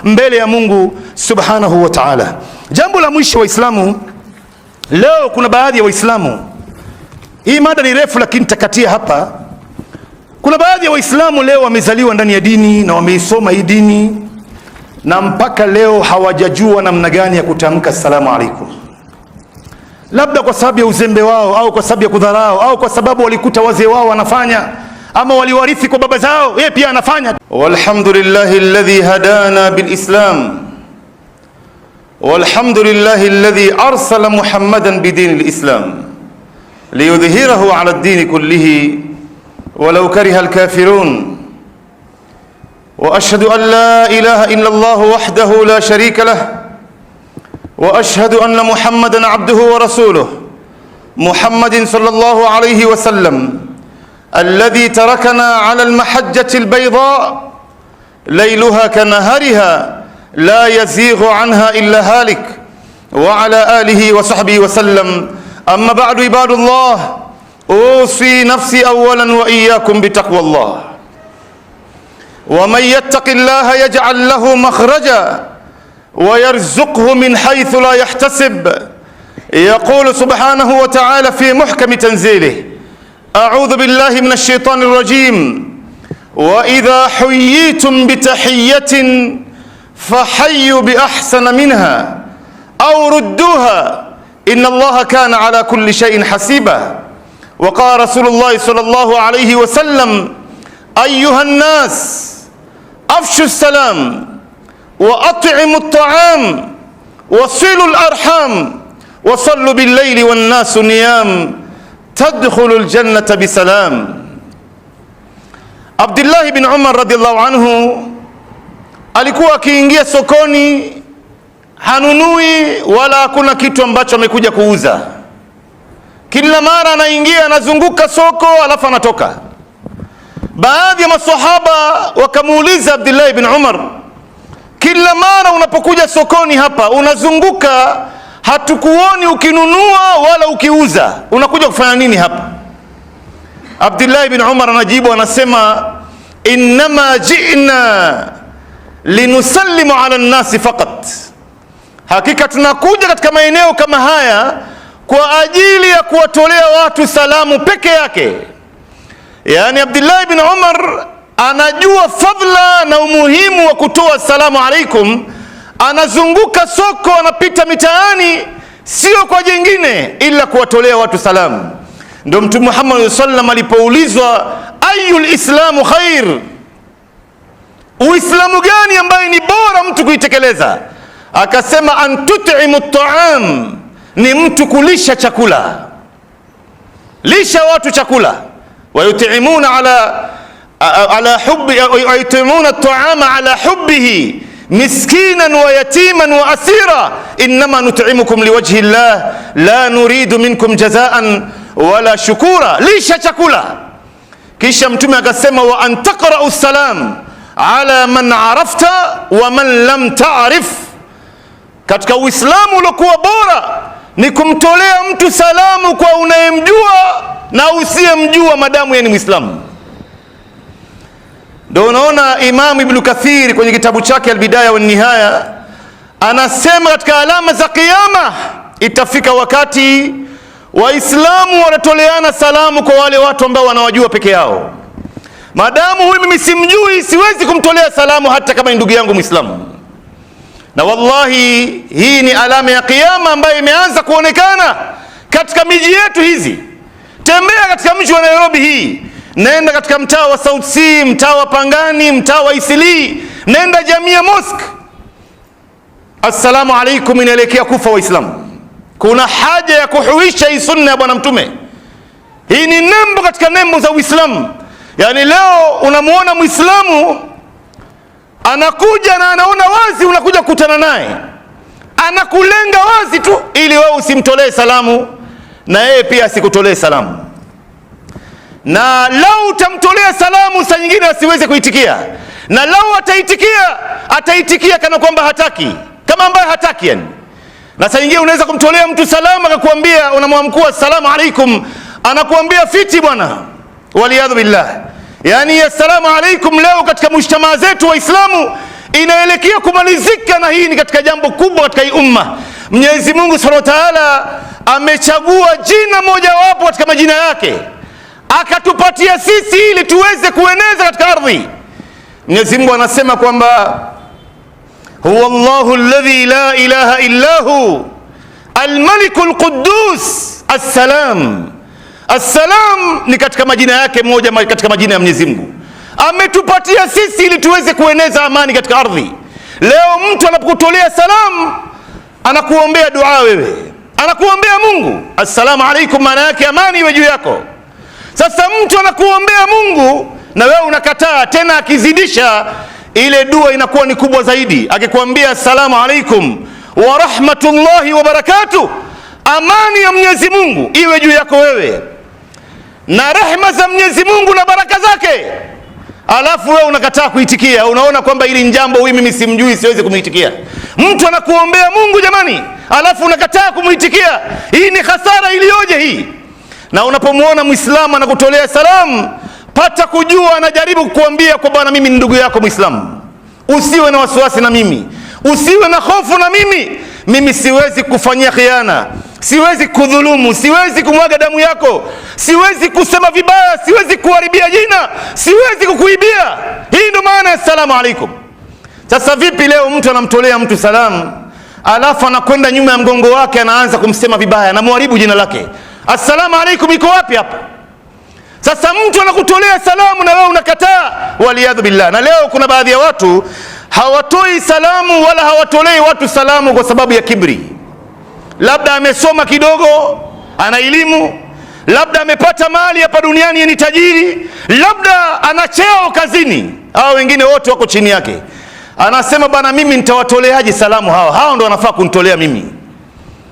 mbele ya Mungu subhanahu wa ta'ala. Jambo la mwisho, Waislamu, leo kuna baadhi ya Waislamu, hii mada ni refu lakini takatia hapa. Kuna baadhi ya Waislamu leo wamezaliwa ndani ya dini na wameisoma hii dini na mpaka leo hawajajua namna gani ya kutamka assalamu alaikum, labda kwa sababu ya uzembe wao au kwa sababu ya kudharau au kwa sababu walikuta wazee wao wanafanya ama waliwarithi kwa baba zao, yeye pia anafanya. Walhamdulillahi alladhi hadana bilislam, walhamdulillahi alladhi arsala Muhammadan bidini alislam liyudhhirahu ala ad-din kullihi walau kariha alkafirun. Wa ashhadu an la ilaha illa Allah wahdahu la sharika lah wa ashhadu anna Muhammadan abduhu wa rasuluh Muhammadin sallallahu alayhi wa sallam الذي تركنا على المحجة البيضاء ليلها كنهارها لا يزيغ عنها إلا هالك وعلى آله وصحبه وسلم. أما بعد، عباد الله، أوصي نفسي أولا وإياكم بتقوى الله. ومن يتق الله يجعل له مخرجا ويرزقه من حيث لا يحتسب. يقول سبحانه وتعالى في محكم تنزيله: أعوذ بالله من الشيطان الرجيم: وإذا حييتم بتحية فحيوا بأحسن منها أو ردوها إن الله كان على كل شيء حسيبا. وقال رسول الله صلى الله عليه وسلم: أيها الناس أفشوا السلام وأطعموا الطعام وصلوا الأرحام وصلوا بالليل والناس نيام tadkhulul jannata bisalam. Abdullah bin Umar radhiallahu anhu alikuwa akiingia sokoni, hanunui wala hakuna kitu ambacho amekuja kuuza. Kila mara anaingia, anazunguka soko alafu anatoka. Baadhi ya maswahaba wakamuuliza Abdullah bin Umar, kila mara unapokuja sokoni hapa unazunguka, hatukuoni ukinunua wala ukiuza, unakuja kufanya nini hapa? Abdullah ibn Umar anajibu, anasema: innama ji'na linusallimu ala nnasi faqat, hakika tunakuja katika maeneo kama haya kwa ajili ya kuwatolea watu salamu peke yake. Yani Abdullah ibn Umar anajua fadhila na umuhimu wa kutoa salamu alaikum. Anazunguka soko, anapita mitaani, sio kwa jingine ila kuwatolea watu salamu. Ndio Mtume Muhammad sallallahu alaihi wasallam alipoulizwa ayul islamu khair, uislamu gani ambaye ni bora mtu kuitekeleza, akasema an tut'imu at'am, ni mtu kulisha chakula, lisha watu chakula. Wa yut'imuna ala hubbi, wa yutimuna at'ama ala hubbihi miskinan wa yatiman wa asira innama nut'imukum liwajhi llah la nuridu minkum jazaan wala shukura. Lisha chakula. Kisha Mtume akasema wa an taqra'u salam ala man arafta wa man lam ta'rif. Katika Uislamu uliokuwa bora ni kumtolea mtu salamu kwa unayemjua na usiyemjua madamu yeye ni Muislamu. Ndio unaona Imam Ibn Kathir kwenye kitabu chake Al-Bidaya wa Nihaya anasema katika alama za kiyama itafika wakati Waislamu wanatoleana salamu kwa wale watu ambao wanawajua peke yao. Madamu huyu mimi simjui, siwezi kumtolea salamu hata kama ni ndugu yangu Muislamu. Na wallahi hii ni alama ya kiyama ambayo imeanza kuonekana katika miji yetu hizi. Tembea katika mji wa Nairobi hii, nenda katika mtaa wa South C, mtaa wa Pangani, mtaa wa Isili, nenda Jamia Mosque, assalamu alaikum inaelekea kufa Waislamu. Kuna haja ya kuhuisha hii sunna ya Bwana Mtume. Hii ni nembo katika nembo za Uislamu. Yani leo unamuona Muislamu anakuja na anaona wazi unakuja kukutana naye, anakulenga wazi tu ili wewe usimtolee salamu na yeye pia asikutolee salamu. Na lau utamtolea salamu saa nyingine asiweze kuitikia, na lau ataitikia kana kwamba hataki, kama ambaye hataki yani. Na saa nyingine unaweza kumtolea mtu salamu akakwambia, unamwamkua assalamu alaikum, anakuambia fiti bwana, waliyadhu billah. Yani assalamu alaikum leo katika mujtamaa zetu Waislamu inaelekea kumalizika, na hii ni katika jambo kubwa katika hii umma. Mwenyezi Mungu Subhanahu wa Ta'ala amechagua jina moja wapo katika majina yake akatupatia sisi ili tuweze kueneza katika ardhi. Mwenyezi Mungu anasema kwamba huwa Allahu alladhi la ilaha illa hu al-malikul quddus as-salam. As-salam ni katika majina yake moja katika majina ya Mwenyezi Mungu. Ametupatia sisi ili tuweze kueneza amani katika ardhi. Leo mtu anapokutolea salamu anakuombea dua, wewe anakuombea Mungu, assalamu alaikum, maana yake amani iwe juu yako. Sasa mtu anakuombea Mungu na wewe unakataa, tena akizidisha ile dua inakuwa ni kubwa zaidi. Akikwambia assalamu alaikum wa rahmatullahi wa barakatuh, amani ya Mwenyezi Mungu iwe juu yako wewe na rehema za Mwenyezi Mungu na baraka zake, alafu wewe unakataa kuitikia. Unaona kwamba hili jambo huyu mimi simjui, siwezi kumuitikia. Mtu anakuombea Mungu jamani, alafu unakataa kumuitikia. Hii ni hasara iliyoje hii! Na unapomuona Muislamu anakutolea salamu, pata kujua anajaribu kukuambia kwa bwana, mimi ni ndugu yako Muislamu, usiwe na wasiwasi na mimi, usiwe na hofu na mimi siwezi kufanyia khiana, siwezi kudhulumu, siwezi kumwaga damu yako, siwezi kusema vibaya, siwezi kuharibia jina, siwezi kukuibia. Hii ndio maana ya assalamu alaikum. Sasa vipi leo mtu anamtolea mtu salamu alafu anakwenda nyuma ya mgongo wake anaanza kumsema vibaya, anamharibu jina lake? Assalamu alaikum iko wapi hapa? Sasa mtu anakutolea salamu na wewe unakataa, waliyadhu billah. Na leo kuna baadhi ya watu hawatoi salamu wala hawatolei watu salamu kwa sababu ya kibri. Labda amesoma kidogo, ana elimu, labda amepata mali hapa duniani, ni tajiri, labda ana cheo kazini, hao wengine wote wako chini yake. Anasema bana, mimi nitawatoleaje salamu hawa? Hao ndio wanafaa kunitolea mimi.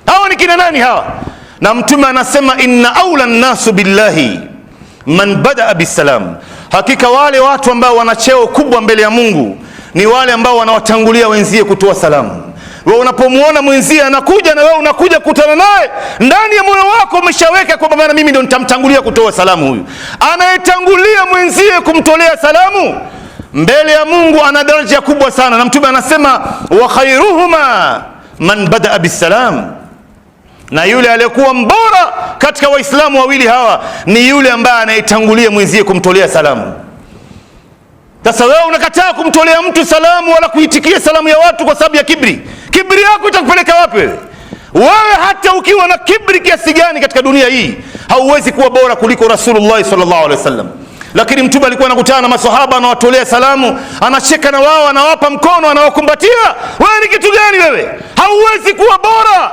Hao ni kina nani hawa? Na Mtume anasema inna awla an-nasu billahi man badaa bisalam, hakika wale watu ambao wana cheo kubwa mbele ya Mungu ni wale ambao wanawatangulia wenzie kutoa salamu. Wewe unapomuona mwenzie anakuja na wewe unakuja kukutana naye, ndani ya moyo wako umeshaweka kwamba bana, mimi ndio nitamtangulia kutoa salamu. Huyu anayetangulia mwenzie kumtolea salamu mbele ya Mungu ana daraja kubwa sana. Na Mtume anasema wa khairuhuma man badaa bisalam, na yule aliyekuwa mbora katika waislamu wawili hawa ni yule ambaye anayetangulia mwenzie kumtolea salamu. Sasa wewe unakataa kumtolea mtu salamu wala kuitikia salamu ya watu kwa sababu ya kibri. Kibri yako itakupeleka wapi wewe? Wewe hata ukiwa na kibri kiasi gani katika dunia hii hauwezi kuwa bora kuliko Rasulullah sallallahu alaihi wasallam. Lakini Mtume alikuwa anakutana na maswahaba, anawatolea salamu, anacheka na wao, anawapa mkono, anawakumbatia. Wewe ni kitu gani wewe? Hauwezi kuwa bora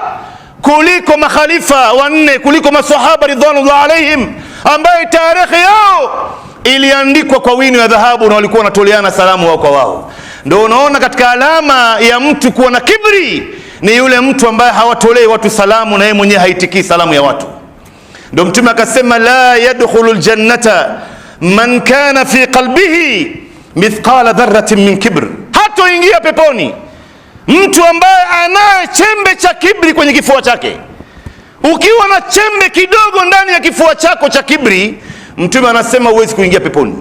kuliko makhalifa wanne, kuliko maswahaba ridwanullah alaihim, ambaye tarehe yao iliandikwa kwa wino ya dhahabu na walikuwa wanatoleana salamu wao kwa wao. Ndio unaona katika alama ya mtu kuwa na kibri ni yule mtu ambaye hawatolei watu salamu na yeye mwenyewe haitikii salamu ya watu. Ndio Mtume akasema la yadkhulul jannata man kana fi qalbihi mithqala dharratin min kibr, hatoingia peponi mtu ambaye anaye chembe cha kibri kwenye kifua chake. Ukiwa na chembe kidogo ndani ya kifua chako cha kibri, Mtume anasema huwezi kuingia peponi,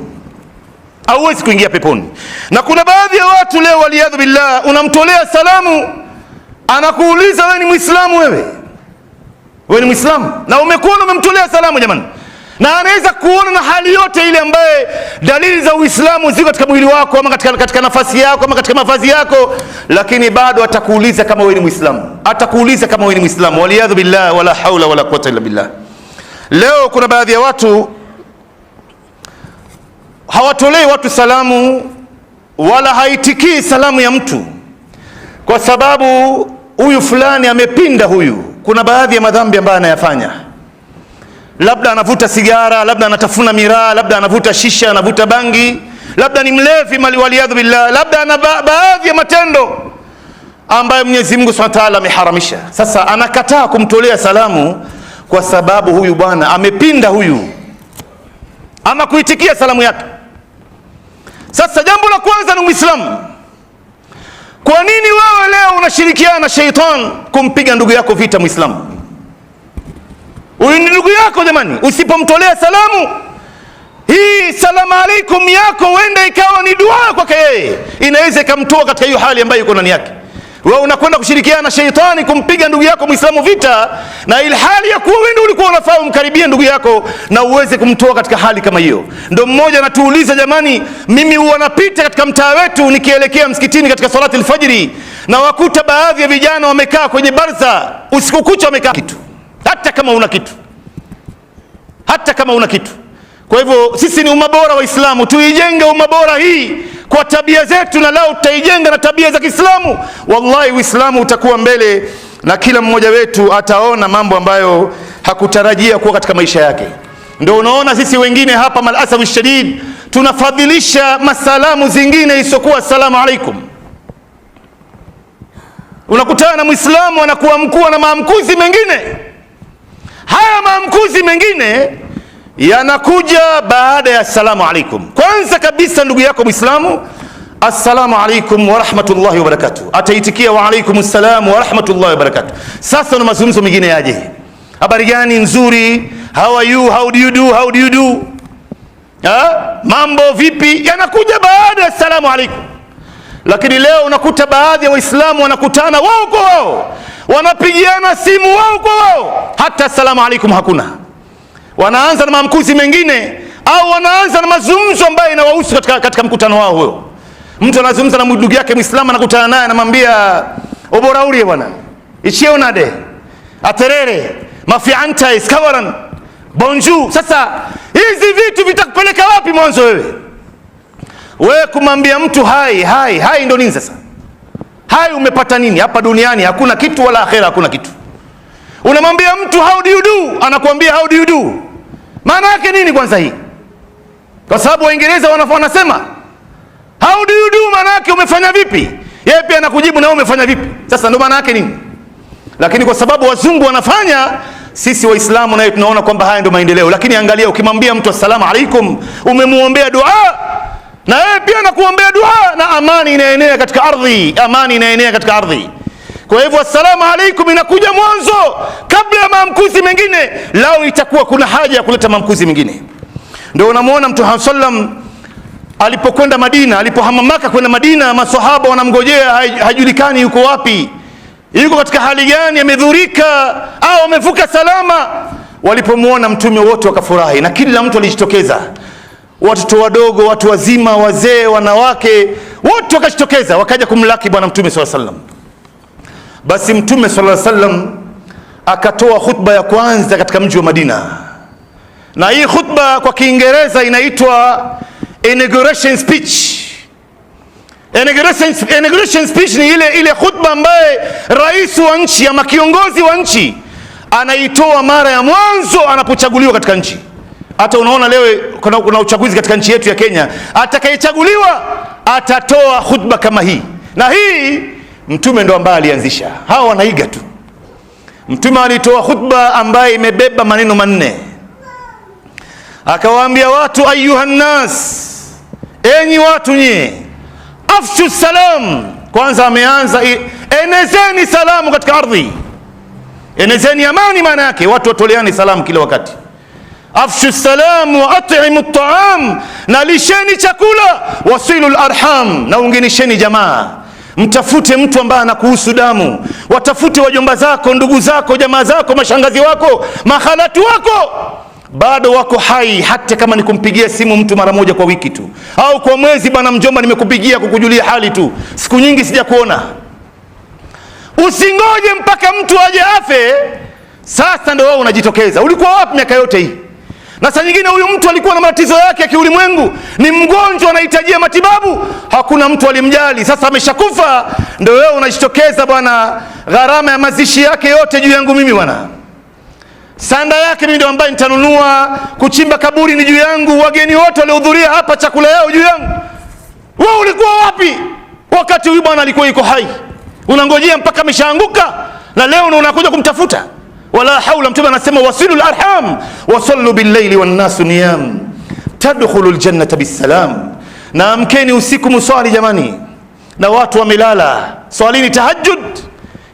hauwezi kuingia peponi. Na kuna baadhi ya watu leo waliyadhu billah, unamtolea salamu anakuuliza wewe ni Muislamu? Wewe ni Muislamu? Na umekuona umemtolea salamu jamani, na anaweza kuona na hali yote ile ambaye dalili za Uislamu ziko katika mwili wako ama katika nafasi yako ama katika mavazi yako, lakini bado atakuuliza kama wewe ni Muislamu, atakuuliza kama wewe ni Muislamu. Waliyadhu billah, wala haula wala quwwata illa billah. Leo kuna baadhi ya watu hawatolei watu salamu wala haitikii salamu ya mtu kwa sababu huyu fulani amepinda. Huyu kuna baadhi ya madhambi ambayo anayafanya, labda anavuta sigara, labda anatafuna miraa, labda anavuta shisha, anavuta bangi, labda ni mlevi waliyadhu billah, labda ana baadhi ya matendo ambayo Mwenyezi Mungu Subhanahu wa Ta'ala ameharamisha. Sasa anakataa kumtolea salamu kwa sababu huyu bwana amepinda, huyu ama kuitikia salamu yake. Sasa jambo la kwanza ni Muislamu. Kwa nini wewe leo unashirikiana na shaitan kumpiga ndugu yako vita Muislamu? Huyu ni ndugu yako jamani, usipomtolea salamu hii salamu alaikum yako huenda ikawa ni dua kwake yeye, inaweza ikamtoa katika hiyo hali ambayo yuko ndani yake. Wewe unakwenda kushirikiana na sheitani kumpiga ndugu yako Muislamu vita, na ile hali ya kuwa wewe ndio ulikuwa unafaa umkaribie ndugu yako na uweze kumtoa katika hali kama hiyo. Ndio mmoja anatuuliza, jamani, mimi huwa napita katika mtaa wetu nikielekea msikitini katika salati alfajiri, na wakuta baadhi ya vijana wamekaa kwenye barza usiku kucha, wamekaa kitu, hata kama una kitu, hata kama una kitu. Kwa hivyo sisi ni umma bora wa Islamu, tuijenge umma bora hii kwa tabia zetu, na lao tutaijenga na tabia za Kiislamu, wallahi Uislamu utakuwa mbele na kila mmoja wetu ataona mambo ambayo hakutarajia kuwa katika maisha yake. Ndio unaona sisi wengine hapa malasafu shadid tunafadhilisha masalamu zingine isokuwa assalamu alaikum. Unakutana na Muislamu anakuwa mkuu na maamkuzi mengine. Haya maamkuzi mengine yanakuja baada ya assalamu alaikum. Kwanza kabisa ndugu yako Muislamu, assalamu alaikum wa rahmatullahi wa barakatuh, ataitikia wa alaikum assalam wa rahmatullahi wa barakatuh. Sasa na mazungumzo mengine yaje, habari gani? Nzuri, how are you, how do you do, how do you do, mambo vipi, yanakuja baada ya assalamu alaikum. Lakini leo unakuta baadhi ya Waislamu wanakutana wao kwa wao, wanapigiana simu wao kwa wao, hata assalamu alaikum hakuna. Wanaanza na maamkuzi mengine, au wanaanza na mazungumzo ambayo inawahusu katika mkutano wao huo. Mtu anazungumza na ndugu yake Muislamu, anakutana naye, anamwambia obora uri bwana ichionade aterere mafianta iskawaran bonjour. Sasa hizi vitu vitakupeleka wapi mwanzo wewe kumwambia mtu hai ndo nini sasa? Hai umepata nini hapa duniani? Hakuna kitu, wala akhera hakuna kitu. Unamwambia mtu how do you do, anakuambia how do you do. Maana yake nini kwanza hii? Kwa sababu Waingereza wanasema how do you do, maana yake umefanya vipi. Yeye pia anakujibu na wewe umefanya vipi. Sasa ndio maana yake nini? Lakini kwa sababu wazungu wanafanya, sisi Waislamu nayo tunaona kwamba haya ndio maendeleo. Lakini angalia, ukimwambia mtu assalamu alaikum, umemuombea dua, na yeye pia anakuombea dua, na amani inaenea katika ardhi, amani inaenea katika ardhi. Kwa hivyo assalamu alaikum inakuja mwanzo kabla ya maamkuzi mengine, lao itakuwa kuna haja ya kuleta maamkuzi mengine. Ndio unamuona Mtume sallam alipokwenda Madina, alipohama Maka kwenda Madina, maswahaba wanamgojea, hajulikani yuko wapi, yuko katika hali gani, amedhurika au amevuka salama. Walipomuona Mtume wote wakafurahi, na kila mtu alijitokeza, watoto wadogo, watu wazima, wazee, wanawake, wote wakajitokeza, wakaja kumlaki bwana Mtume sallallahu alaihi wasallam. Basi Mtume sallallahu alaihi wasallam akatoa khutba ya kwanza katika mji wa Madina, na hii khutba kwa Kiingereza inaitwa inauguration speech. Inauguration speech ni ile khutba ambaye rais wa nchi ama kiongozi wa nchi anaitoa mara ya mwanzo anapochaguliwa katika nchi. Hata unaona leo kuna uchaguzi katika nchi yetu ya Kenya, atakayechaguliwa atatoa khutba kama hii, na hii Mtume ndo ambaye alianzisha. Hawa wanaiga tu. Mtume alitoa khutba ambaye imebeba maneno manne. Akawaambia watu, ayuhan nas, enyi watu nyie, afshu salam. Kwanza ameanza enezeni salamu katika ardhi, enezeni amani. Maana yake watu watoleani salamu kila wakati. Afshu salam wa at'imu at'am, na lisheni chakula, wasilul arham, na ungenisheni jamaa. Mtafute mtu ambaye anakuhusu damu, watafute wajomba zako, ndugu zako, jamaa zako, mashangazi wako, mahalatu wako, bado wako hai, hata kama ni kumpigia simu mtu mara moja kwa wiki tu, au kwa mwezi, bwana mjomba nimekupigia kukujulia hali tu, siku nyingi sija kuona. Usingoje mpaka mtu aje afe sasa ndio wewe unajitokeza. Ulikuwa wapi miaka yote hii? Na saa nyingine huyu mtu alikuwa na matatizo yake ya kiulimwengu, ni mgonjwa, anahitajia matibabu, hakuna mtu alimjali. Sasa ameshakufa, ndio wewe unajitokeza, bwana gharama ya mazishi yake yote juu yangu mimi bwana, sanda yake mimi ndio ambaye nitanunua, kuchimba kaburi ni juu yangu, wageni wote waliohudhuria hapa chakula yao juu yangu. Wewe ulikuwa wapi wakati huyu bwana alikuwa yuko hai? Unangojea mpaka ameshaanguka na leo unakuja kumtafuta? Wala haula. Mtume anasema wasilul arham wasallu bil-layli wan-nasu niyam tadkhulul jannata bis-salam, na amkeni usiku muswali jamani, na watu wamelala, swalini tahajjud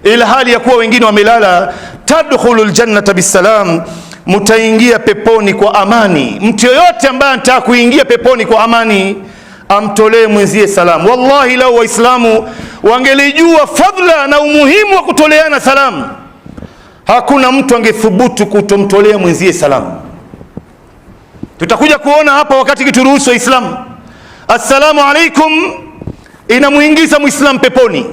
ila hali ya kuwa wengine wamelala. Tadkhulul jannata bis-salam, mtaingia peponi kwa amani. Mtu yoyote ambaye anataka kuingia peponi kwa amani, amtolee mwenzie salamu. Wallahi, lau Waislamu wangelijua fadhila na umuhimu wa kutoleana salamu, hakuna mtu angethubutu kutomtolea mwenzie salamu. Tutakuja kuona hapa wakati kituruhusu Waislamu. Assalamu alaikum inamuingiza Muislamu peponi.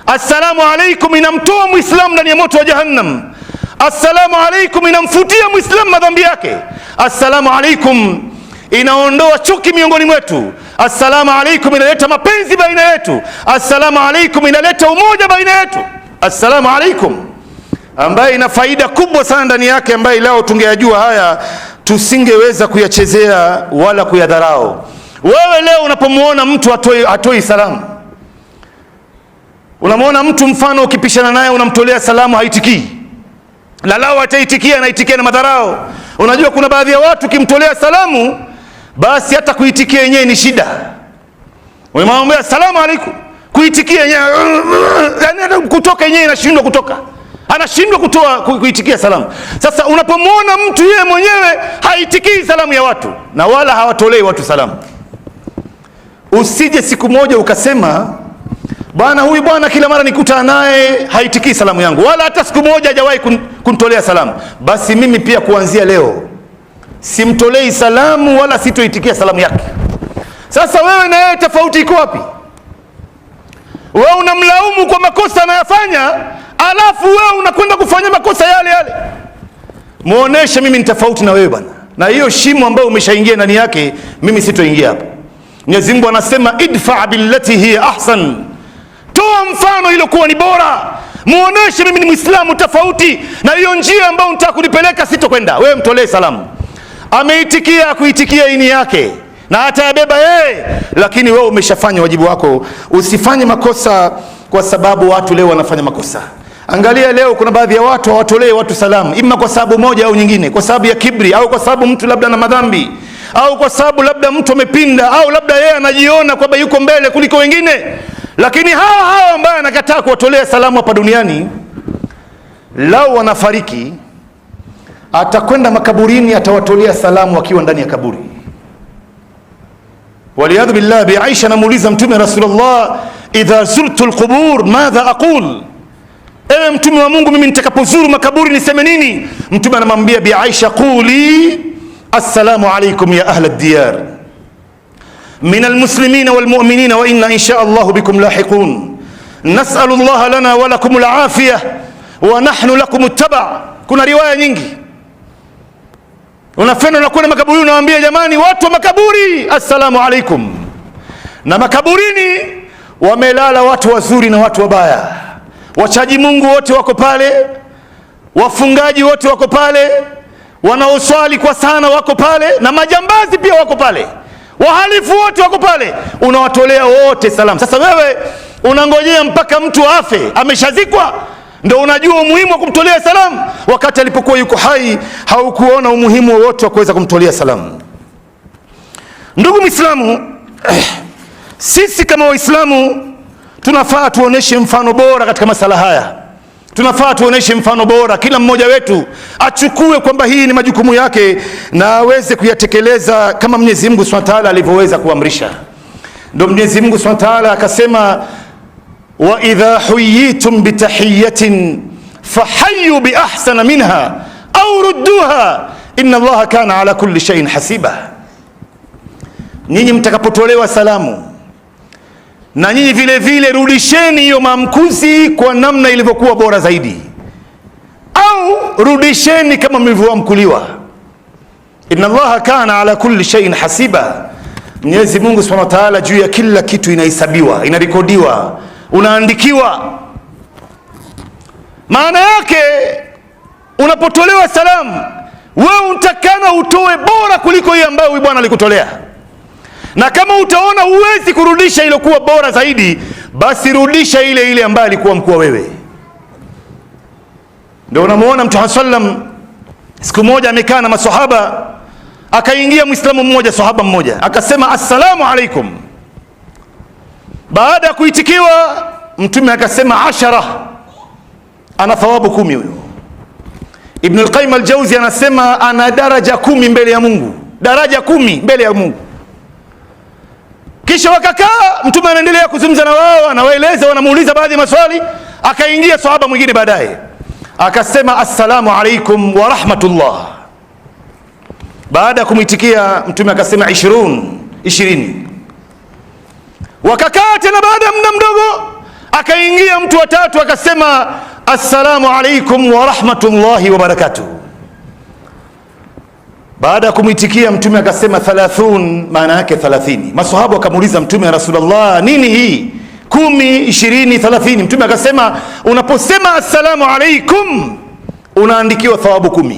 Assalamu alaikum inamtoa Muislamu ndani ya moto wa Jahannam. Assalamu alaikum inamfutia Muislamu madhambi yake. Assalamu alaikum inaondoa chuki miongoni mwetu. Assalamu alaikum inaleta mapenzi baina yetu. Assalamu alaikum inaleta umoja baina yetu. Assalamu alaikum ambaye ina faida kubwa sana ndani yake, ambaye leo tungeyajua haya tusingeweza kuyachezea wala kuyadharau. Wewe leo unapomuona mtu hatoi salamu, unamuona mtu mfano ukipishana naye unamtolea salamu haitikii, na lao ataitikia anaitikia na madharau. Unajua kuna baadhi ya watu kimtolea salamu basi hata kuitikia yenyewe ni shida. Unamwambia assalamu alaikum, kuitikia yenyewe yani kutoka yenyewe inashindwa kutoka, anashindwa kuitikia salamu. Sasa unapomwona mtu yeye mwenyewe haitikii salamu ya watu na wala hawatolei watu salamu, usije siku moja ukasema bwana huyu bwana kila mara nikutana naye haitikii salamu yangu, wala hata siku moja hajawahi kunitolea salamu, basi mimi pia kuanzia leo simtolei salamu wala sitoitikia salamu yake. Sasa wewe na yeye tofauti iko wapi? Wewe unamlaumu kwa makosa anayofanya, alafu wewe unakwenda kufanya makosa yale yale. Muoneshe mimi ni tofauti na wewe bwana, na hiyo shimo ambayo umeshaingia ndani yake mimi sitoingia hapo. Mwenyezi Mungu anasema idfa billati hiya ahsan, toa mfano iliyokuwa ni bora. Muoneshe mimi ni Muislamu tofauti na hiyo njia ambayo unataka kunipeleka sitokwenda. Wewe mtolee salamu, ameitikia kuitikia ini yake na hata yabeba yeye, lakini wewe umeshafanya wajibu wako. Usifanye makosa kwa sababu watu leo wanafanya makosa. Angalia leo kuna baadhi ya watu hawatolee watu salamu, ima kwa sababu moja au nyingine, kwa sababu ya kibri, au kwa sababu mtu labda na madhambi, au kwa sababu labda mtu amepinda, au labda yeye anajiona kwamba yuko mbele kuliko wengine. Lakini hawa ambao anakataa kuwatolea salamu hapa duniani, lao wanafariki, atakwenda makaburini atawatolea salamu wakiwa ndani ya kaburi. Waliyadhu billah, bi Aisha namuuliza Mtume Rasulullah, idha zurtu alqubur madha aqul, ewe Mtume wa Mungu, mimi nitakapozuru makaburi niseme nini? Mtume anamwambia bi Aisha, quli assalamu alaykum ya ahla ad-diyar min almuslimina walmu'minina wa inna insha Allah bikum lahiqun nas'alu Allah lana wa lakum al-afiyah wa nahnu lakum at-taba'. Kuna riwaya nyingi unafenda na kwenda makaburi unawaambia jamani watu wa makaburi assalamu alaikum. Na makaburini wamelala watu wazuri na watu wabaya, wachaji Mungu wote wako pale, wafungaji wote wako pale, wanaoswali kwa sana wako pale, na majambazi pia wako pale, wahalifu wote wako pale, unawatolea wote salamu. Sasa wewe unangojea mpaka mtu afe ameshazikwa ndio unajua umuhimu wa kumtolea salamu? Wakati alipokuwa yuko hai haukuona umuhimu wowote wa kuweza kumtolea salamu. Ndugu Muislamu, sisi kama Waislamu tunafaa tuoneshe mfano bora katika masala haya. Tunafaa tuoneshe mfano bora, kila mmoja wetu achukue kwamba hii ni majukumu yake na aweze kuyatekeleza kama Mwenyezi Mungu Subhanahu wa Ta'ala alivyoweza kuamrisha. Ndio Mwenyezi Mungu Subhanahu wa Ta'ala akasema, wa idha huyitum bitahiyatin fahayyu bi ahsana minha au rudduha inna Allaha kana ala kulli shay'in hasiba. Nyinyi mtakapotolewa salamu, na nyinyi vile vile rudisheni hiyo maamkuzi kwa namna ilivyokuwa bora zaidi, au rudisheni kama mlivyoamkuliwa. Inna Allaha kana ala kulli shay'in hasiba. Mwenyezi Mungu Subhanahu wa Ta'ala juu ya kila kitu inahesabiwa, inarekodiwa, unaandikiwa. Maana yake unapotolewa salamu, wewe utakana utoe bora kuliko hiyo ambayo huyu bwana alikutolea. Na kama utaona huwezi kurudisha ile kuwa bora zaidi, basi rudisha ile ile ambayo alikuwa mkuu wewe. Ndio unamuona Mtume sallam siku moja amekaa na maswahaba, akaingia Muislamu mmoja, sahaba mmoja, akasema assalamu alaikum. Baada ya kuitikiwa, Mtume akasema 10, ana thawabu 10 huyo. Ibn al-Qayyim al-Jawzi anasema ana daraja 10 mbele ya Mungu, daraja 10 mbele ya Mungu. Kisha wakakaa, mtume anaendelea kuzungumza na wao, anawaeleza, wanamuuliza baadhi ya maswali. Akaingia sahaba mwingine baadaye akasema assalamu alaikum wa rahmatullah. Baada ya kumitikia mtume akasema 20. Wakakaa tena, baada ya muda mdogo akaingia mtu wa tatu akasema assalamu alaikum wa rahmatullahi wa barakatuh. Baada ya kumitikia mtume akasema 30, maana yake 30. Maswahaba wakamuuliza mtume, ya Rasulullah, nini hii 10, 20, 30? Mtume akasema unaposema assalamu alaikum unaandikiwa thawabu 10,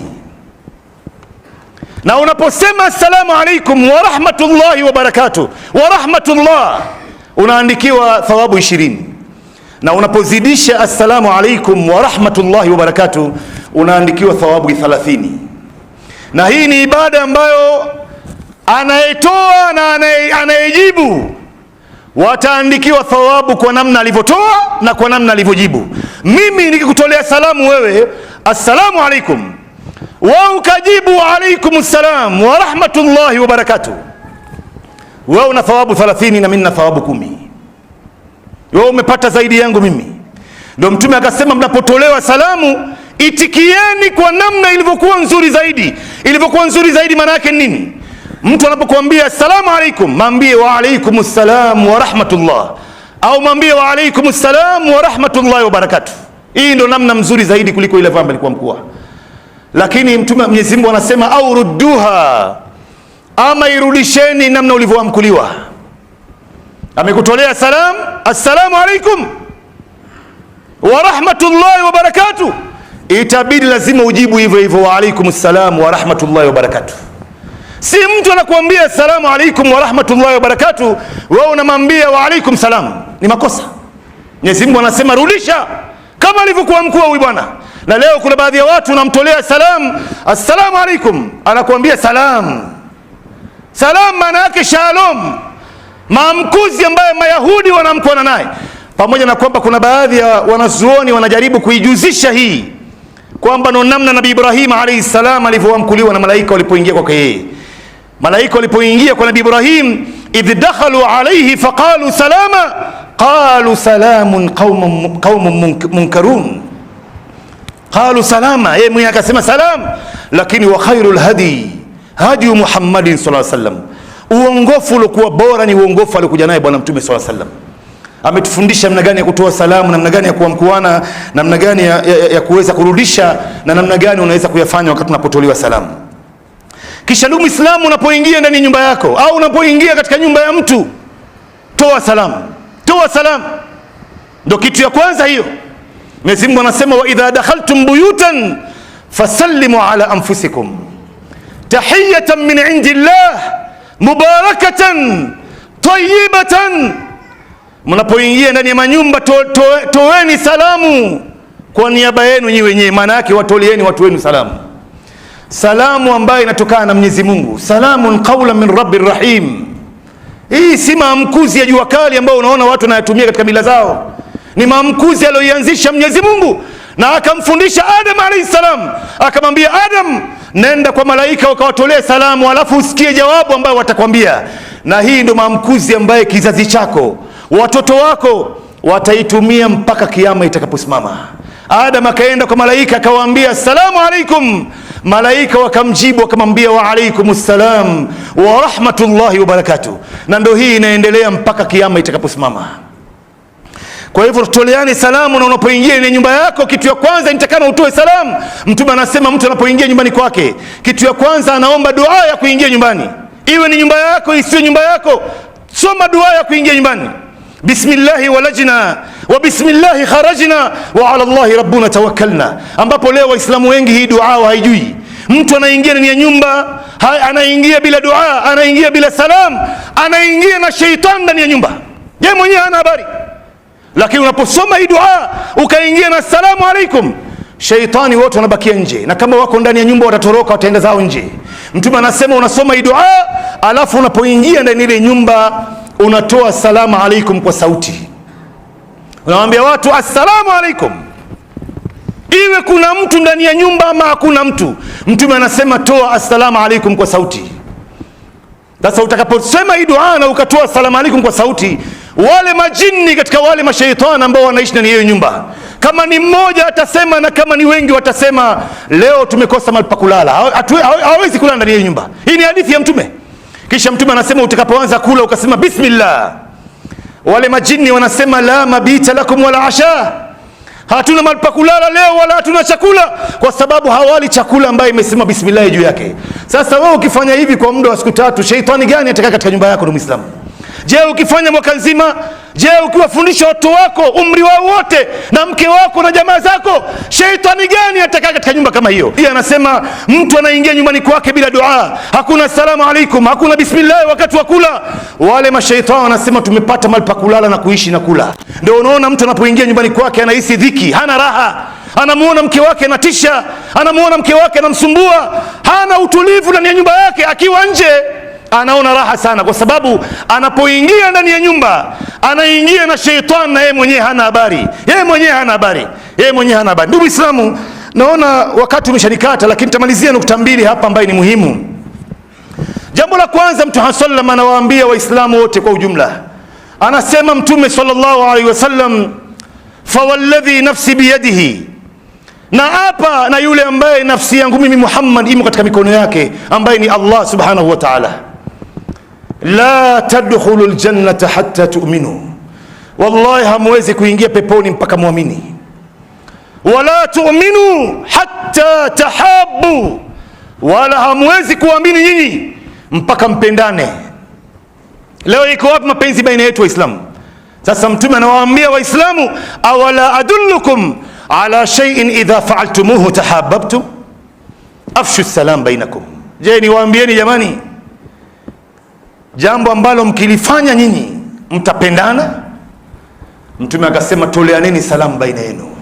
na unaposema assalamu alaikum wa rahmatullahi wa barakatuh, wa rahmatullah, unaandikiwa thawabu 20, na unapozidisha assalamu alaikum wa rahmatullahi wa barakatuh unaandikiwa thawabu 30. Na hii ni ibada ambayo anayetoa na anayejibu wataandikiwa thawabu kwa namna alivyotoa na kwa namna alivyojibu. Mimi nikikutolea salamu wewe assalamu alaikum, wewe ukajibu wa alaikum assalam wa rahmatullahi wa barakatuh, wewe una thawabu 30 na mimi na thawabu 10. Wewe umepata zaidi yangu mimi. Ndio mtume akasema mnapotolewa salamu itikieni kwa namna ilivyokuwa nzuri zaidi. Ilivyokuwa nzuri zaidi maana yake nini? Mtu anapokuambia assalamu alaikum, mwambie wa alaikum assalam wa rahmatullah, au mwambie wa alaikum assalam wa rahmatullahi wa barakatuh. Hii ndio namna mzuri zaidi kuliko ile ambayo alikuwa mkuu. Lakini mtume Mwenyezi Mungu anasema au rudduha, ama irudisheni namna ulivyoamkuliwa. Amekutolea salam, assalamu alaikum wa rahmatullahi wa barakatuh, itabidi lazima ujibu hivyo hivyo wa alaikum assalam wa rahmatullahi wa barakatuh. Si mtu anakuambia assalamu alaikum wa rahmatullahi wa barakatuh, wewe unamwambia wa alaikum salam, ni makosa. Mwenyezi Mungu anasema rudisha kama alivyokuwa mkuu huyu bwana. Na leo kuna baadhi ya watu unamtolea salam, assalamu alaikum, anakuambia salam. Salam maana yake shalom, maamkuzi ambaye Mayahudi wanamkuana naye. Pamoja na kwamba kuna baadhi ya wanazuoni wanajaribu kuijuzisha hii kwamba ndo namna Nabii Ibrahim alayhi salam alivyoamkuliwa na malaika walipoingia kwake yeye. Malaika walipoingia kwa Nabii Ibrahim, idh dakhalu alayhi faqalu salama, qalu salamun qaumun munkarun, qalu salama, yeye mwenyewe akasema salam. Lakini wa khairul hadi hadi Muhammadin sallallahu alaihi wasallam, uongofu uliokuwa bora ni uongofu aliokuja naye bwana mtume sallallahu alaihi wasallam. Ametufundisha namna gani ya kutoa salamu, namna gani ya kuamkuana, namna gani ya kuweza kurudisha, na namna gani unaweza kuyafanya wakati unapotoliwa salamu. Kisha ndugu Muislamu, unapoingia ndani ya nyumba yako au unapoingia katika nyumba ya mtu, toa salamu. Toa salamu ndio kitu ya kwanza hiyo. Mwenyezi Mungu anasema wa idha dakhaltum buyutan fasallimu ala anfusikum tahiyatan min indillah mubarakatan tayyibatan. Mnapoingia ndani ya manyumba toeni salamu kwa niaba yenu nyinyi wenyewe, maana yake watolieni watu wenu salamu. Salamu ambayo inatokana na Mwenyezi Mungu, salamun qawlan min rabbir rahim. Hii si maamkuzi ya jua kali ambayo unaona watu wanayatumia katika mila zao. Ni maamkuzi aliyoanzisha Mwenyezi Mungu, na akamfundisha Adam alayhi salam, akamwambia Adam, nenda kwa malaika ukawatolee salamu, alafu usikie jawabu ambayo watakwambia. Na hii ndio maamkuzi ambaye kizazi chako, watoto wako wataitumia mpaka kiyama itakaposimama. Adam akaenda kwa malaika akawaambia assalamu alaikum, malaika wakamjibu wakamwambia wa alaikumus salam wa rahmatullahi wa barakatuh. Na ndio hii inaendelea mpaka kiyama itakaposimama. Kwa hivyo tutoleane salamu, na unapoingia ile nyumba yako kitu ya kwanza nitakana utoe salamu. Mtume anasema mtu anapoingia nyumbani kwake kitu ya kwanza anaomba dua ya kuingia nyumbani. Iwe ni nyumba yako isiyo nyumba yako, soma dua ya kuingia nyumbani. Bismillahi walajna wa bismillahi kharajna wa ala Allahi rabbuna tawakkalna, ambapo leo waislamu wengi hii dua haijui. Mtu anaingia ndani ya nyumba, anaingia bila dua, anaingia bila salam, anaingia na sheitan ndani ya nyumba, yeye mwenyewe hana habari. Lakini unaposoma hii dua ukaingia na assalamu alaikum, sheitani wote wanabakia nje, na kama wako ndani ya nyumba watatoroka, wataenda zao nje. Mtume anasema unasoma hii dua, alafu unapoingia ndani ile nyumba unatoa salamu alaikum kwa sauti, unamwambia watu assalamu alaikum. iwe kuna mtu ndani ya nyumba ama hakuna mtu. Mtume anasema toa assalamu alaikum kwa sauti. Sasa utakaposema hii dua na ukatoa assalamu alaikum kwa sauti, wale majini katika wale mashaitani ambao wanaishi ndani ya nyumba, kama ni mmoja atasema na kama ni wengi watasema leo tumekosa mahali pa kulala, hawezi kulala ndani ya nyumba. Hii ni hadithi ya Mtume. Kisha Mtume anasema utakapoanza kula ukasema bismillah, wale majini wanasema la mabita lakum wala asha, hatuna mahali pa kulala leo wala hatuna chakula, kwa sababu hawali chakula ambaye imesema bismillah juu yake. Sasa wewe ukifanya hivi kwa muda wa siku 3, sheitani gani atakaa katika nyumba yako? Ndugu Muislamu, je, ukifanya mwaka nzima? Je, ukiwafundisha watoto wako umri wao wote na mke wako na jamaa zako, sheitani gani atakaa katika nyumba kama hiyo? Pia anasema mtu anaingia nyumbani kwake bila dua, hakuna salamu alaikum, hakuna bismillah wakati wa kula, wale mashaitani wanasema tumepata mahali pa kulala na kuishi na kula. Ndio unaona mtu anapoingia nyumbani kwake anahisi dhiki, hana raha, anamuona mke wake anatisha, anamuona mke wake anamsumbua, hana utulivu ndani ya nyumba yake. Akiwa nje anaona raha sana, kwa sababu anapoingia ndani ya nyumba anaingia na sheitani, na yeye mwenyewe hana habari, yeye mwenyewe hana habari. Ndugu Islamu, naona wakati umeshanikata, lakini tamalizia nukta mbili hapa ambayo ni muhimu. Jambo la kwanza, Mtume sallam anawaambia Waislamu wote kwa ujumla, anasema Mtume sallallahu alaihi wasallam, fawalladhi nafsi biyadihi, na hapa na yule ambaye nafsi yangu mimi Muhammad imo katika mikono yake, ambaye ni Allah subhanahu wa ta'ala, la tadkhulul jannata hatta tu'minu, wallahi hamwezi kuingia peponi mpaka muamini, wala tu'minu hatta tahabbu, wala hamwezi kuamini nyinyi mpaka mpendane. Leo iko wapi mapenzi baina yetu Waislamu? Sasa Mtume anawaambia Waislamu, awala adullukum ala shay'in idha fa'altumuhu tahabbabtum afshu salam bainakum. Je, niwaambieni jamani, jambo ambalo mkilifanya nyinyi mtapendana? Mtume akasema toleaneni salamu baina yenu.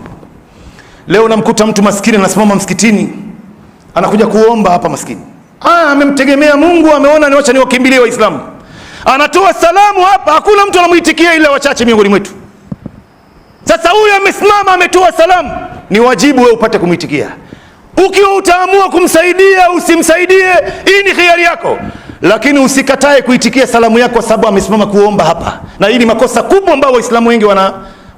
Leo namkuta mtu maskini anasimama msikitini, anakuja kuomba hapa maskini, amemtegemea Mungu, ameona niacha niwakimbilie Waislamu, anatoa salamu hapa, hakuna mtu anamuitikia ila wachache miongoni mwetu. Sasa huyu amesimama ametoa salamu, ni wajibu wewe upate kumwitikia. Ukiwa utaamua kumsaidia usimsaidie, hii ni khiari yako, lakini usikatae kuitikia salamu yako kwa sababu amesimama kuomba hapa. Na hii ni makosa kubwa ambayo Waislamu wengi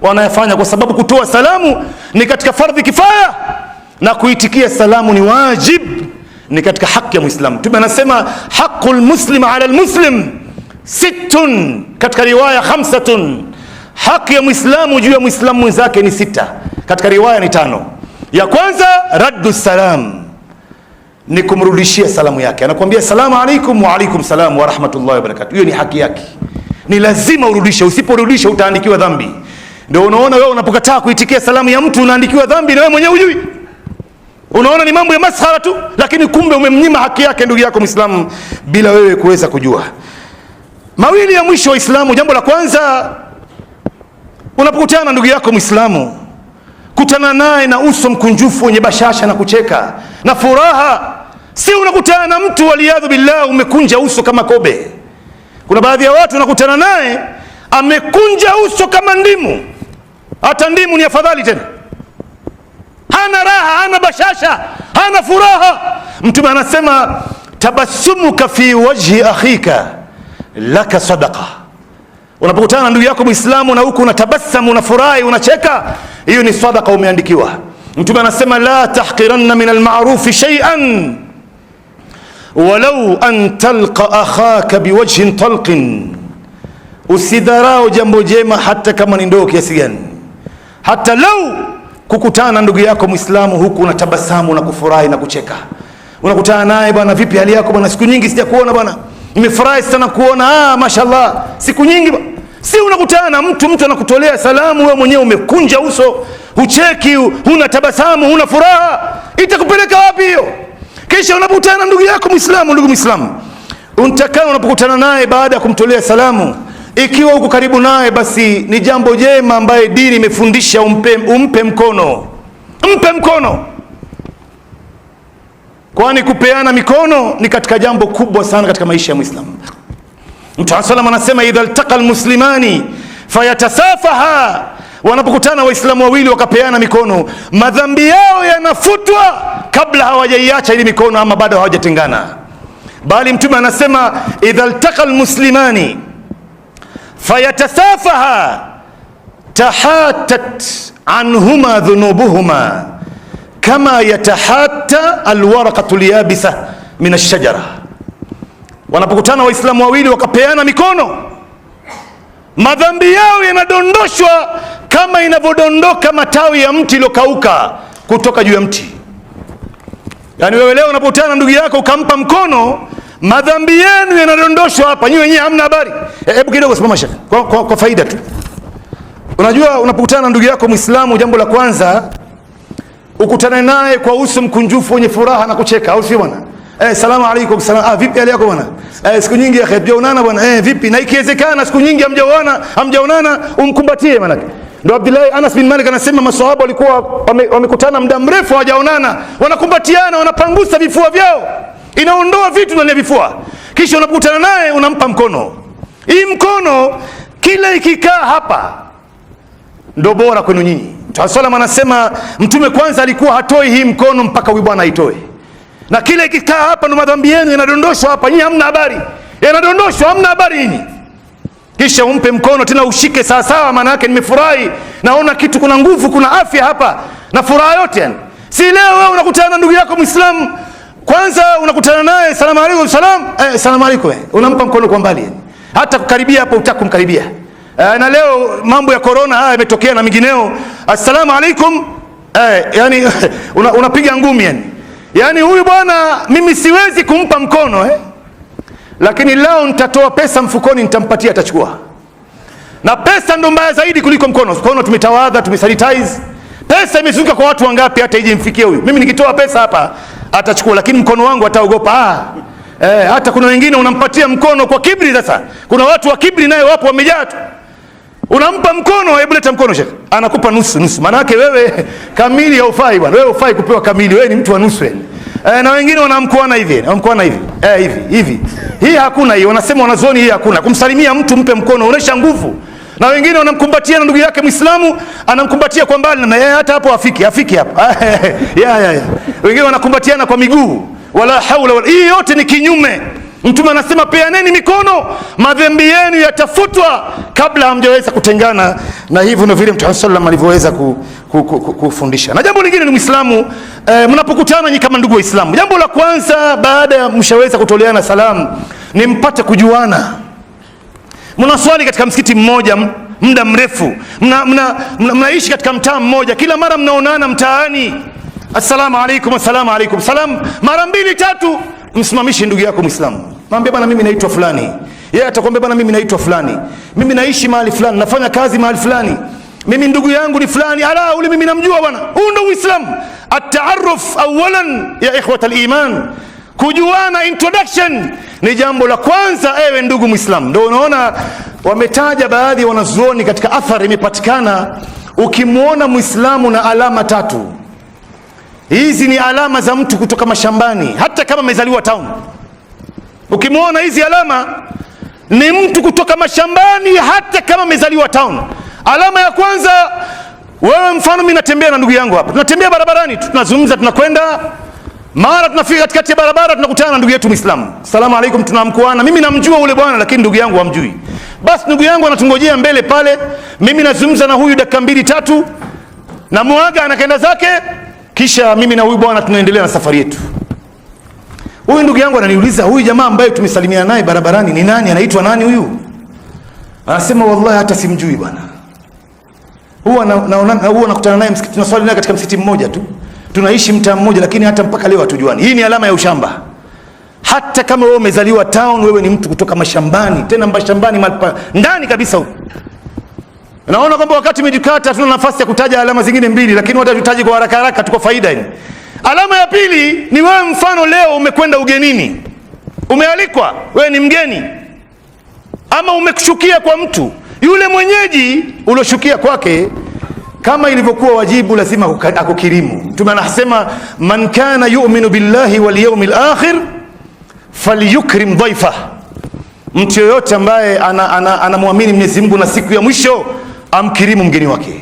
wanayafanya, kwa sababu kutoa salamu ni katika fardhi kifaya na kuitikia salamu ni wajib, ni katika haki ya Muislamu. Mtume anasema haqqul muslim ala almuslim sittun, katika riwaya khamsatun, haki ya Muislamu juu ya Muislamu mwenzake ni 6, katika riwaya ni 5. Ya kwanza raddu salam, ni kumrudishia salamu yake, anakuambia salamu alaikum wa alaikum salam wa rahmatullahi wa barakatuh. Hiyo ni haki yake, ni lazima urudishe, usiporudisha utaandikiwa dhambi. Ndio unaona wewe unapokataa kuitikia salamu ya mtu unaandikiwa dhambi na wewe mwenyewe hujui. Unaona ni mambo ya maskhara tu, lakini kumbe umemnyima haki yake ndugu yako Muislamu bila wewe kuweza kujua. Mawili ya mwisho Waislamu, jambo la kwanza, unapokutana ndugu yako Muislamu, kutana naye na uso mkunjufu wenye bashasha na kucheka na furaha. Si unakutana na mtu waliyadhu billah umekunja uso kama kobe. Kuna baadhi ya watu unakutana naye amekunja uso kama ndimu, hata ndimu ni afadhali tena, hana raha, hana bashasha, hana furaha. Mtume anasema tabassumuka fi wajhi akhika laka sadaqa. Unapokutana na ndugu yako Muislamu na huku unatabasamu, unafurahi, unacheka, hiyo ni sadaqa umeandikiwa. Mtume anasema la tahqiranna min alma'ruf shay'an walau an talqa akhaka biwajhin talqin, usidharau jambo jema hata kama ni ndogo kiasi gani. Hata lau kukutana na ndugu yako Muislamu huku unatabasamu na kufurahi na kucheka, unakutana naye, bwana vipi hali yako bwana, siku nyingi sijakuona bwana, nimefurahi sana kuona, mashallah siku nyingi. Si unakutana na mtu anakutolea salamu, wewe mwenyewe umekunja uso, hucheki, huna tabasamu, huna furaha, itakupeleka wapi hiyo? Kisha unapokutana na ndugu yako Muislamu, ndugu Muislamu, unataka unapokutana naye baada ya kumtolea salamu, ikiwa uko karibu naye, basi ni jambo jema ambaye dini imefundisha umpe mkono. Mpe mkono, kwani kupeana mikono ni katika jambo kubwa sana katika maisha ya Muislamu. Mtume sallallahu alayhi wasallam anasema idha altaqa almuslimani fayatasafaha wanapokutana Waislamu wawili wakapeana mikono, madhambi yao yanafutwa kabla hawajaiacha ili mikono ama bado hawajatengana. Bali Mtume anasema idha iltaqa almuslimani fayatasafaha tahatat anhuma dhunubuhuma kama yatahatta alwaraqatu alyabisa min ashajara. Wanapokutana Waislamu wawili wakapeana mikono, madhambi yao yanadondoshwa kama inavyodondoka matawi ya mti iliyokauka kutoka juu ya mti. Yani wewe leo unapokutana na ndugu yako ukampa mkono, madhambi yenu yanadondoshwa hapa, nyinyi wenyewe hamna habari. Hebu kidogo simama shaka kwa faida tu. Unajua, unapokutana na ndugu yako Muislamu, jambo la kwanza ukutane naye kwa uso mkunjufu wenye furaha na kucheka, au sio bwana? Salamu alaykum. Salam. Vipi hali yako bwana? Siku nyingi ya kheri, jaonana bwana. Vipi? Na ikiwezekana siku nyingi hamjaonana umkumbatie. Maana ndio Abdullah Anas bin Malik anasema maswahaba walikuwa wamekutana muda mrefu hawajaonana, wanakumbatiana, wanapangusa vifua vyao, inaondoa vitu ndani ya vifua. Kisha unapokutana naye unampa mkono. Hii mkono kila ikikaa hapa ndio bora kwenu nyinyi. Sallallahu anasema Mtume kwanza alikuwa hatoi hii mkono mpaka huyu bwana aitoe, na kile ikikaa hapa ndo madhambi yenu yanadondoshwa hapa, nyinyi hamna habari, yanadondoshwa, hamna habari nyinyi. Kisha umpe mkono tena ushike sawa sawa, maana yake nimefurahi, naona kitu, kuna nguvu, kuna afya hapa na furaha yote. Yani si leo wewe unakutana na ndugu yako Muislamu, kwanza unakutana naye salamu alaykum, salamu alaykum, unampa mkono kwa mbali, hata kukaribia hapo utakumkaribia. Na leo mambo ya corona haya yametokea na mingineo, assalamu alaykum, yani unapiga ngumi yani huyu bwana mimi siwezi kumpa mkono lakini leo nitatoa pesa mfukoni nitampatia, atachukua. Na pesa ndo mbaya zaidi kuliko mkono. Mkono tumetawadha, tumesanitize, pesa imezunguka kwa watu wangapi hata ije mfikie huyu. Mimi nikitoa pesa hapa atachukua, lakini mkono wangu ataogopa. Hata kuna wengine unampatia mkono kwa kibri. Sasa kuna watu wa kibri naye wapo, wamejaa tu. Unampa mkono, hebu leta mkono shekhi, anakupa nusu. Maana yake wewe kamili haufai bwana, wewe hufai kupewa kamili, wewe ni mtu wa nusu. Na wengine wanamkuana hivi, hivi. Hii hakuna, hii wanasema wanazuoni, hii hakuna. Kumsalimia mtu mpe mkono unaonyesha nguvu. Na wengine wanamkumbatia na ndugu yake Muislamu, anamkumbatia kwa mbali na yeye hata hapo afiki hapa. Wengine wanakumbatiana kwa miguu, wala haula wala. Hii yote ni kinyume. Mtume anasema peaneni mikono, madhambi yenu yatafutwa kabla hamjaweza kutengana. Na hivyo ndio vile Mtume sallallahu alivyoweza kufundisha. Na jambo lingine ni Muislamu, mnapokutana nyinyi kama ndugu Waislamu, jambo la kwanza baada ya mshaweza kutoleana salamu ni mpate kujuana. Mnaswali katika msikiti mmoja muda mrefu, mnaishi katika mtaa mmoja, kila mara mnaonana mtaani, assalamu alaykum, salam mara 2 3. Msimamishi ndugu yako Muislamu, mwambie bwana mimi naitwa fulani. Yeye atakwambia bwana mimi naitwa fulani, mimi naishi mahali fulani, nafanya kazi mahali fulani, mimi ndugu yangu ni fulani. Ala, ule mimi namjua bwana. Huu ndio Uislamu. At-ta'arruf awalan ya ikhwata al-iman, kujuana, introduction ni jambo la kwanza ewe ndugu Muislamu. Ndio unaona wametaja baadhi ya wanazuoni katika athari imepatikana, ukimwona Muislamu na alama 3, hizi ni alama za mtu kutoka mashambani, hata kama amezaliwa town. Ukimwona hizi alama ni mtu kutoka mashambani, hata kama amezaliwa town. Alama ya kwanza, wewe mfano mimi natembea na ndugu yangu hapa, tunatembea barabarani, tunazungumza, tunakwenda, mara tunafika katikati ya barabara tunakutana na ndugu yetu Muislamu, salamu alaykum, tunamkuana. Mimi namjua ule bwana, lakini ndugu yangu hamjui. Basi ndugu yangu anatungojea mbele pale, mimi nazungumza na huyu dakika 2 3, na muaga anakaenda zake, kisha mimi na huyu bwana tunaendelea na safari yetu. Huyu ndugu yangu ananiuliza, huyu jamaa ambaye tumesalimiana naye barabarani ni nani, anaitwa nani huyu? Anasema wallahi hata simjui bwana. Huwa nakutana naye msikiti, tunaswali naye katika msikiti mmoja tu, tunaishi mtaa mmoja, lakini hata mpaka leo hatujuani. Hii ni alama ya ushamba. Hata kama wewe umezaliwa town, wewe ni mtu kutoka mashambani, tena mashambani ndani kabisa huko. Naona kwamba wakati umejikata, tuna nafasi ya kutaja alama zingine 2, lakini wote tutaje kwa haraka tu kwa faida hii. Alama ya pili ni wewe, mfano leo umekwenda ugenini, umealikwa, wewe ni mgeni, ama umeshukia kwa mtu, yule mwenyeji ulioshukia kwake, kama ilivyokuwa wajibu, lazima akukirimu. Mtume anasema man kana yu'minu billahi wal yawmil akhir falyukrim dhaifa, mtu yoyote ambaye anamwamini Mwenyezi Mungu na siku ya mwisho amkirimu mgeni wake.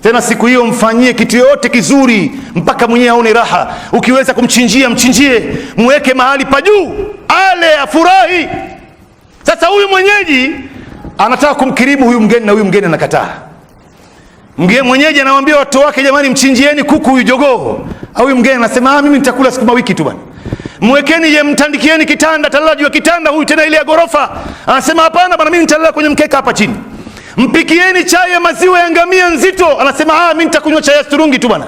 Tena siku hiyo mfanyie kitu yote kizuri mpaka mwenyewe aone raha. Ukiweza kumchinjia, mchinjie, mweke mahali pa juu, ale afurahi. Sasa huyu mwenyeji anataka kumkirimu huyu mgeni, na huyu mgeni anakataa. Mwenyeji anamwambia watu wake, jamani, mchinjieni kuku huyu jogoo. Huyu mgeni anasema mimi nitakula sukuma wiki tu bwana. Mwekeni, mtandikieni kitanda, talala juu ya kitanda. Huyu tena ile ya gorofa anasema hapana bwana, mimi nitalala kwenye mkeka hapa chini. Mpikieni chai ya maziwa ya ngamia nzito, anasema mimi nitakunywa chai ya sturungi tu bwana.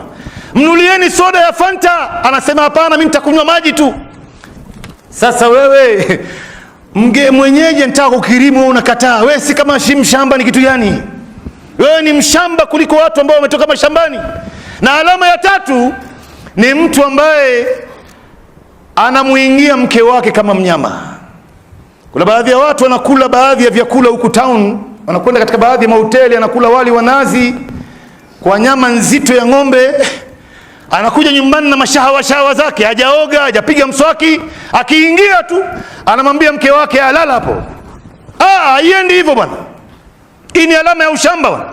Mnulieni soda ya Fanta, anasema hapana, mimi nitakunywa maji tu. Sasa wewe mwenyeji anataka kukirimu, wewe unakataa. Wewe si kama mshamba ni kitu gani? Wewe ni mshamba kuliko watu ambao wametoka mashambani. Na alama ya tatu ni mtu ambaye anamuingia mke wake kama mnyama. Kuna baadhi ya watu wanakula baadhi ya vyakula huku town, wanakwenda katika baadhi ya mahoteli, anakula wali wa nazi kwa nyama nzito ya ng'ombe. Anakuja nyumbani na mashahawa zake, hajaoga, hajapiga mswaki. Akiingia tu anamwambia mke wake alala hapo. Haiendi hivyo bwana. Hii ni alama ya ushamba bwana.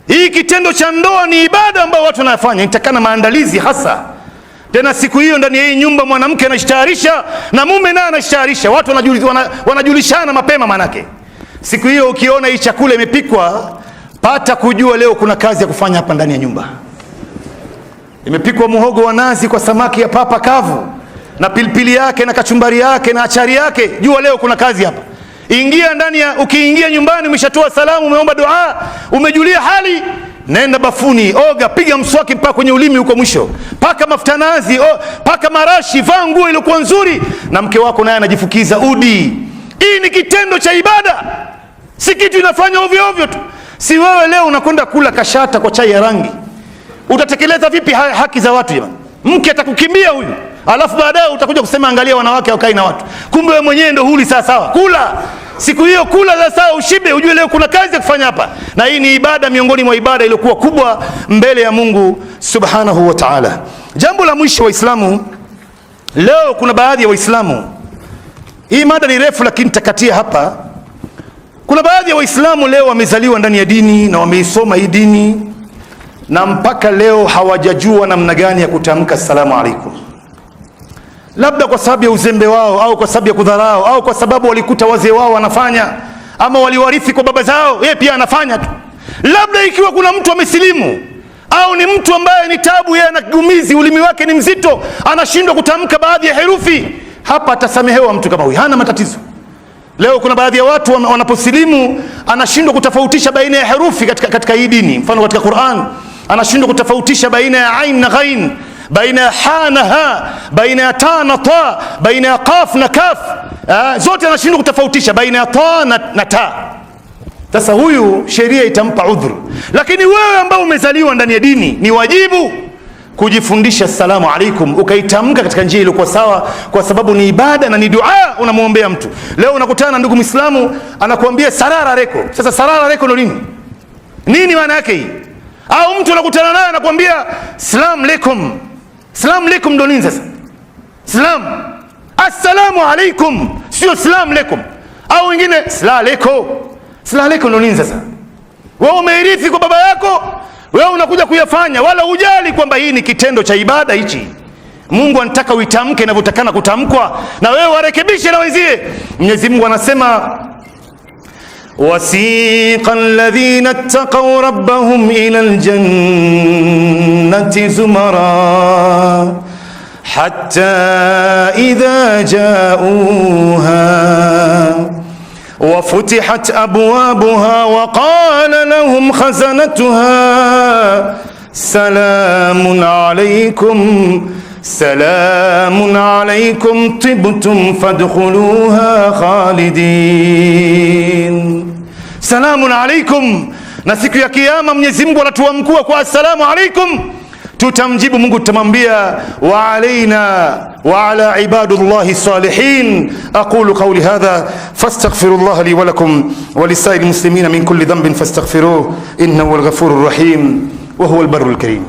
Hii kitendo cha ndoa ni ibada ambayo watu wanafanya, itakana maandalizi hasa. Tena siku hiyo ndani ya hii nyumba mwanamke anashtaharisha na mume naye anashtaharisha. Watu wanajulishana mapema manake. Siku hiyo ukiona hii chakula imepikwa, pata kujua leo kuna kazi ya kufanya hapa ndani ya nyumba. Imepikwa muhogo wa nazi kwa samaki ya papa kavu na pilipili yake na kachumbari yake na achari yake, jua leo kuna kazi hapa. Ingia ndani ya, ukiingia nyumbani umeshatoa salamu, umeomba dua, umejulia hali, nenda bafuni, oga, piga mswaki mpaka kwenye ulimi huko mwisho, paka mafuta nazi, paka marashi, vaa nguo iliyokuwa nzuri, na mke wako naye anajifukiza udi. Hii ni kitendo cha ibada, si kitu inafanya ovyo ovyo tu. Si wewe leo unakwenda kula kashata kwa chai ya rangi, utatekeleza vipi haki za watu jamani? Mke atakukimbia huyu, alafu baadaye utakuja kusema angalia wanawake wakai na watu. Kumbe wewe mwenyewe ndio huli sawa. Kula siku hiyo, kula za sawa, ushibe, ujue leo kuna kazi ya kufanya hapa. Na hii ni ibada miongoni mwa ibada iliyokuwa kubwa mbele ya Mungu Subhanahu wa Ta'ala. Jambo la mwisho, Waislamu, leo kuna baadhi ya Waislamu, hii mada ni refu lakini takatia hapa. Kuna baadhi ya Waislamu leo wamezaliwa ndani ya dini na wameisoma hii dini, na mpaka leo hawajajua namna gani ya kutamka assalamu alaikum. Labda kwa sababu ya uzembe wao, au kwa sababu ya kudharau, au kwa sababu walikuta wazee wao wanafanya, ama waliwarithi kwa baba zao, yeye pia anafanya tu. Labda ikiwa kuna mtu amesilimu, au ni mtu ambaye ni tabu, yeye ana kigumizi, ulimi wake ni mzito, anashindwa kutamka baadhi ya herufi, hapa atasamehewa mtu kama huyu, hana matatizo. Leo kuna baadhi ya watu wanaposilimu anashindwa kutofautisha baina ya herufi katika hii dini. Mfano katika Qur'an anashindwa kutofautisha baina ya ain na ghain, baina ya ha na ha, baina ya ta na ta, baina ya qaf na kaf. Zote anashindwa kutofautisha baina ya ta na ta. Sasa huyu sheria itampa udhuru. Lakini wewe ambao umezaliwa ndani ya dini, ni wajibu kujifundisha assalamu alaikum, ukaitamka katika njia iliyokuwa sawa, kwa sababu ni ibada na ni dua unamuombea mtu. Leo unakutana na ndugu Muislamu anakuambia sarara reko. Sasa sarara reko ndo nini? Nini maana yake hii? Au mtu unakutana naye anakuambia salam alaikum. Salam alaikum ndo nini sasa? Salam, assalamu alaikum, sio salam alaikum. Au wengine salam alaikum. Salam alaikum ndo nini sasa? Wewe umeirithi kwa baba yako, wewe unakuja kuyafanya, wala hujali kwamba hii ni kitendo cha ibada hichi. Mungu anataka uitamke inavyotakana kutamkwa, na wewe warekebishe na wenzie. Mwenyezi Mungu anasema wasiqa alladhina ittaqaw rabbahum ila aljannati zumara hatta idha ja'uha وفتحت أبوابها وقال لهم خزنتها سلام عليكم طبتم فادخلوها خالدين. سلام عليكم. Na siku ya kiyama Mwenyezi Mungu anatuamkua kwa assalamu alaikum. Tutamjibu Mungu, tutamwambia wa alaina wa ala ibadullahi salihin. Aqulu qawli hadha fastaghfirullah li wa lakum wa lisairil muslimina min kulli dhanbin fastaghfiruhu innahu huwal ghafurur rahim wa huwal barrul karim.